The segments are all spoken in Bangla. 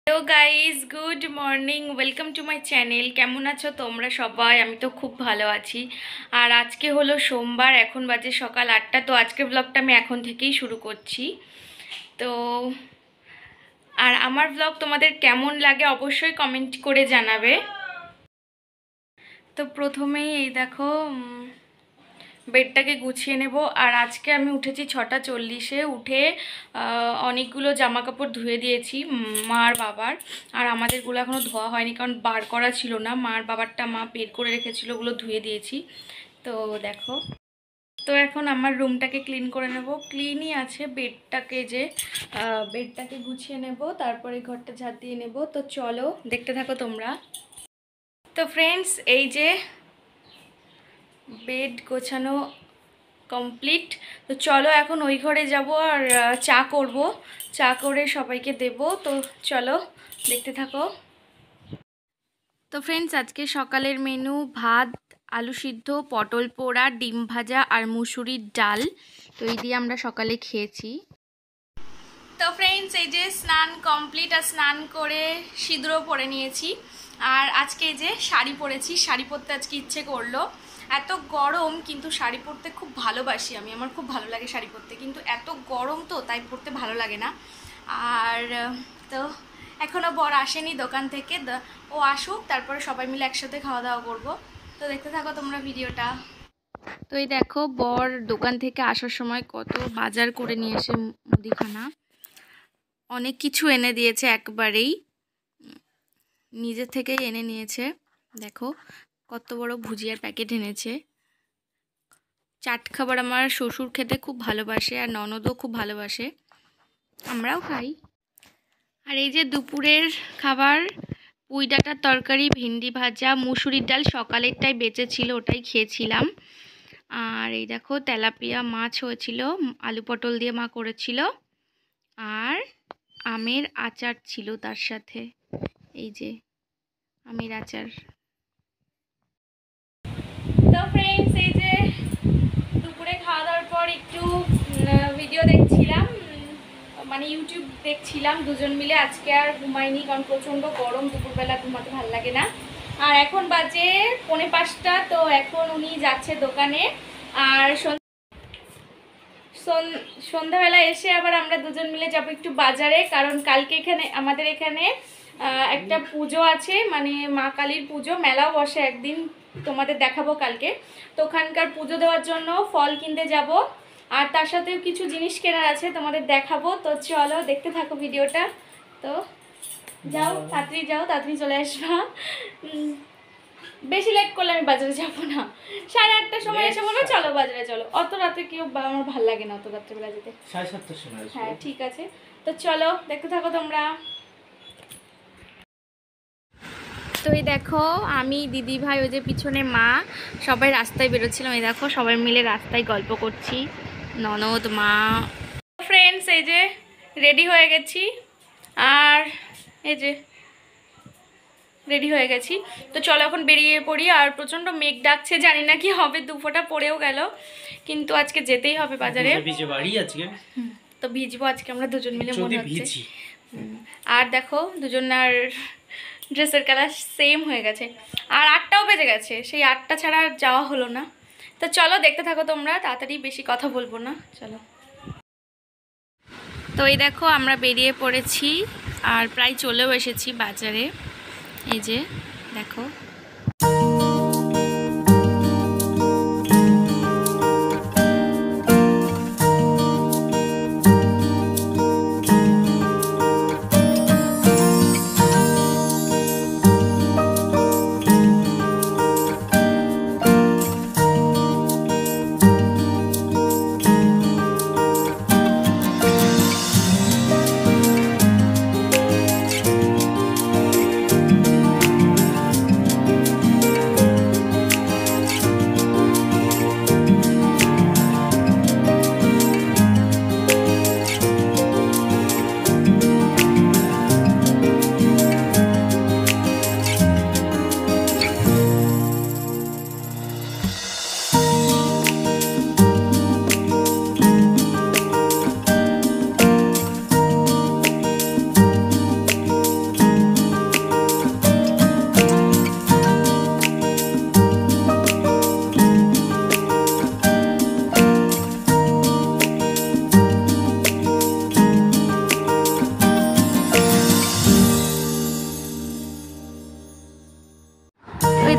Hello guys, good morning, welcome to my channel. কেমন আছো তোমরা সবাই? আমি তো খুব ভালো আছি। আর আজকে হলো সোমবার, এখন বাজে সকাল 8টা। তো আজকের ব্লগটা আমি এখন থেকেই শুরু করছি। তো আর আমার ব্লগ তোমাদের কেমন লাগে অবশ্যই কমেন্ট করে জানাবে। তো প্রথমেই এই দেখো বেডটাকে গুছিয়ে নেব। আর আজকে আমি উঠেছি 6:40-এ। উঠে অনেকগুলো জামা কাপড় ধুয়ে দিয়েছি মার বাবার। আর আমাদেরগুলো এখনও ধোয়া হয়নি, কারণ বার করা ছিল না। মার বাবারটা মা বের করে রেখেছিল, ওগুলো ধুয়ে দিয়েছি। তো দেখো, তো এখন আমার রুমটাকে ক্লিন করে নেব। ক্লিনই আছে, বেডটাকে গুছিয়ে নেব, তারপরে ঘরটা ঝাড় দিয়ে নেব। তো চলো দেখতে থাকো তোমরা। তো ফ্রেন্ডস, এই যে বেড গোছানো কমপ্লিট। তো চলো এখন ওই ঘরে যাব আর চা করব। চা করে সবাইকে দেব। তো চলো দেখতে থাকো। তো ফ্রেন্ডস, আজকে সকালের মেনু ভাত, আলু সিদ্ধ, পটল পোড়া, ডিম ভাজা আর মুসুরির ডাল। তো এই দিয়ে আমরা সকালে খেয়েছি। তো ফ্রেন্ডস, এই যে স্নান কমপ্লিট, আর স্নান করে সিঁদুরও পরে নিয়েছি। আর আজকে এই যে শাড়ি পরেছি। শাড়ি পরতে আজকে ইচ্ছে করলো। এত গরম, কিন্তু শাড়ি পরতে খুব ভালোবাসি আমি। আমার খুব ভালো লাগে শাড়ি পরতে, কিন্তু এত গরম তো তাই পরতে ভালো লাগে না। আর তো এখনও বর আসেনি দোকান থেকে। ও আসুক, তারপরে সবাই মিলে একসাথে খাওয়া দাওয়া করবো। তো দেখতে থাকো তোমরা ভিডিওটা। তো এই দেখো, বর দোকান থেকে আসার সময় কত বাজার করে নিয়ে এসে মুদিখানা অনেক কিছু এনে দিয়েছে। একবারেই নিজে থেকেই এনে নিয়েছে। দেখো কত বড় ভুজিয়ার প্যাকেট এনেছে। চাট খাবার আমার শ্বশুর খেতে খুব ভালোবাসে, আর ননদও খুব ভালোবাসে, আমরাও খাই। আর এই যে দুপুরের খাবার, পুঁই ডাঁটার তরকারি, ভেন্ডি ভাজা, মুসুরির ডাল সকালেরটাই বেঁচে ছিল, ওটাই খেয়েছিলাম। আর এই দেখো তেলাপিয়া মাছ হয়েছিল, আলু পটল দিয়ে মা করেছিল। আর আমের আচার ছিল তার সাথে, এই যে আমের আচার। তো ফ্রেন্ডস, এই যে দুপুরে খাওয়া দাওয়ার পর একটু ভিডিও দেখছিলাম, মানে ইউটিউব দেখছিলাম দুজন মিলে। আজকে আর ঘুমাইনি, কারণ প্রচণ্ড গরম, দুপুরবেলা ঘুমাতে ভালো লাগে না। আর এখন বাজে 4:45। তো এখন উনি যাচ্ছে দোকানে। আর সন্ধ্যাবেলা এসে আবার আমরা দুজন মিলে যাবো একটু বাজারে, কারণ কালকে আমাদের এখানে একটা পুজো আছে, মানে মা কালীর পুজো, মেলাও বসে একদিন, তোমাদের দেখাবো কালকে। তো ওখানকার পুজো দেওয়ার জন্য ফল কিনতে যাব, আর তার সাথেও কিছু জিনিস কেনার আছে, তোমাদের দেখাবো। তো চলো দেখতে থাকো ভিডিওটা। তো যাও, তাড়াতাড়ি চলে আসবা। বেশি লেট করলে আমি বাজারে যাবো না। 8:30টার সময় এসে বলবো চলো বাজারে চলো। অত রাতে কেউ, আমার ভালো লাগে না অত রাত্রেবেলা যেতে। 7:30টার সময়। হ্যাঁ ঠিক আছে, তো চলো দেখতে থাকো তোমরা। তো এই দেখো, আমি, দিদি ভাই, ওই যে পিছনে মা, সবাই রাস্তায় বেরোচ্ছিলাম। এই দেখো সবাই মিলে রাস্তায় গল্প করছি, ননদ, মা। ফ্রেন্ডস, এই যে রেডি হয়ে গেছি। আর এই যে রেডি হয়ে গেছি। তো চলো এখন বেরিয়ে পড়ি। আর প্রচণ্ড মেঘ ডাকছে, জানি না কি হবে, দুফোঁটা পড়েও গেল, কিন্তু আজকে যেতেই হবে বাজারে। তো ভিজবো আজকে আমরা দুজন মিলে, মনে হচ্ছে। আর দেখো দুজনার ড্রেসের কালার সেম হয়ে গেছে। আর 8টাও বেজে গেছে, সেই 8টা ছাড়া আর যাওয়া হলো না। তো চলো দেখতে থাকো তোমরা, তাড়াতাড়ি, বেশি কথা বলবো না, চলো। তো এই দেখো আমরা বেরিয়ে পড়েছি, আর প্রায় চলেও এসেছি বাজারে। এই যে দেখো,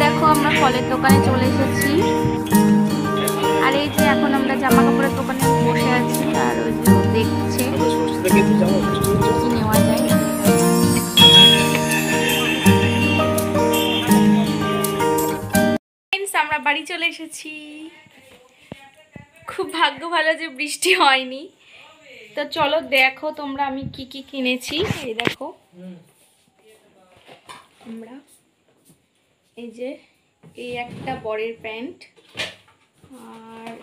দেখো আমরা ফলের দোকানে চলে এসেছি, আর এই যে এখন আমরা জামা কাপড়ের দোকানে বসে আছি, আর ওই যে দেখছে কি নেওয়া যায়। আমরা বাড়ি চলে এসেছি, খুব ভাগ্য ভালো যে বৃষ্টি হয়নি। তো চলো দেখো তোমরা আমি কি কি কিনেছি। এই দেখো আমরা এই যে এই একটা বরের প্যান্ট, আর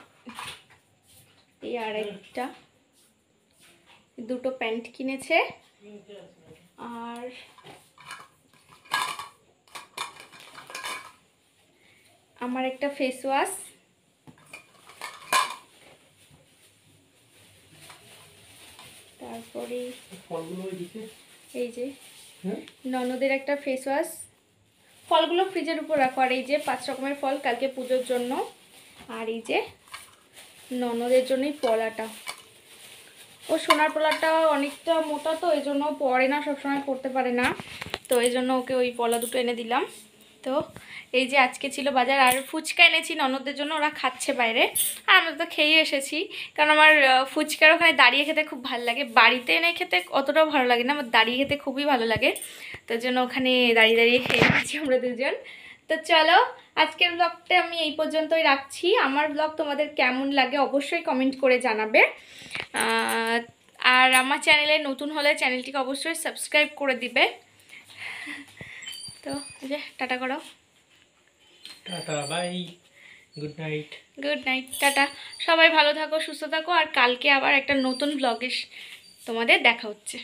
এই আরেকটা, দুটো প্যান্ট কিনেছে, আর আমার একটা ফেস ওয়াশ, তারপরে এই যে ননদের একটা ফেস ওয়াশ। ফলগুলো ফ্রিজের উপর রাখো, আর এই যে 5 রকমের ফল কালকে পুজোর জন্য, আর এই যে ননদের জন্যই পলাটা। ও সোনার পলাটা অনেকটা মোটা, তো এই জন্য পরে না, সবসময় পরতে পারে না, তো এই জন্য ওকে ওই পলা দুটো এনে দিলাম। তো এই যে আজকে ছিল বাজার, আর ফুচকা এনেছি ননদের জন্য, ওরা খাচ্ছে বাইরে, আর আমরা তো খেয়ে এসেছি, কারণ আমার ফুচকার ওখানে দাঁড়িয়ে খেতে খুব ভালো লাগে, বাড়িতে এনে খেতে অতটাও ভালো লাগে না, আমার দাঁড়িয়ে খেতে খুবই ভালো লাগে, তো জন্য ওখানে দাঁড়িয়ে দাঁড়িয়ে খেয়ে নিচ্ছি আমরা দুজন। তো চলো আজকের ব্লগটা আমি এই পর্যন্তই রাখছি। আমার ব্লগ তোমাদের কেমন লাগে অবশ্যই কমেন্ট করে জানাবে, আর আমার চ্যানেলে নতুন হলে চ্যানেলটিকে অবশ্যই সাবস্ক্রাইব করে দিবে। তো এই যে টাটা করো, tata bye, good night. Good night, tata. সবাই ভালো থাকো, সুস্থ থাকো, আর কালকে আবার একটা নতুন ব্লগে তোমাদের দেখা হচ্ছে।